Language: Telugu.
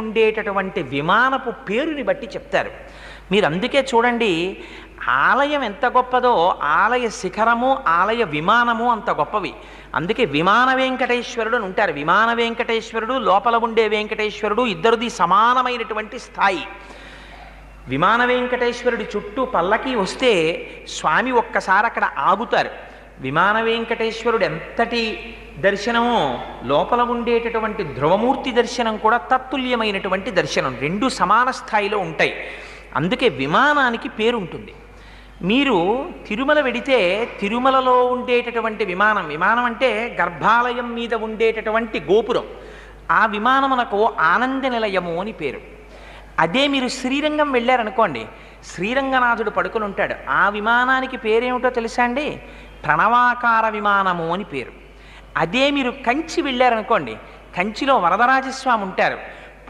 ఉండేటటువంటి విమానపు పేరుని బట్టి చెప్తారు. మీరు అందుకే చూడండి, ఆలయం ఎంత గొప్పదో ఆలయ శిఖరము ఆలయ విమానము అంత గొప్పవి. అందుకే విమాన వెంకటేశ్వరుడు అని ఉంటారు. విమాన వెంకటేశ్వరుడు లోపల ఉండే వెంకటేశ్వరుడు ఇద్దరిది సమానమైనటువంటి స్థాయి. విమాన వెంకటేశ్వరుడి చుట్టూ పల్లకి వస్తే స్వామి ఒక్కసారి అక్కడ ఆగుతారు. విమాన వెంకటేశ్వరుడు ఎంతటి దర్శనమో లోపల ఉండేటటువంటి ధ్రువమూర్తి దర్శనం కూడా తత్తుల్యమైనటువంటి దర్శనం, రెండు సమాన స్థాయిలో ఉంటాయి. అందుకే విమానానికి పేరుంటుంది. మీరు తిరుమల వెడితే తిరుమలలో ఉండేటటువంటి విమానం, విమానం అంటే గర్భాలయం మీద ఉండేటటువంటి గోపురం, ఆ విమానమునకు ఆనంద నిలయము అని పేరు. అదే మీరు శ్రీరంగం వెళ్ళారనుకోండి, శ్రీరంగనాథుడు పడుకుని ఉంటాడు, ఆ విమానానికి పేరేమిటో తెలుసా అండి? ప్రణవాకార విమానము అని పేరు. అదే మీరు కంచి వెళ్ళారనుకోండి, కంచిలో వరదరాజస్వామి ఉంటారు,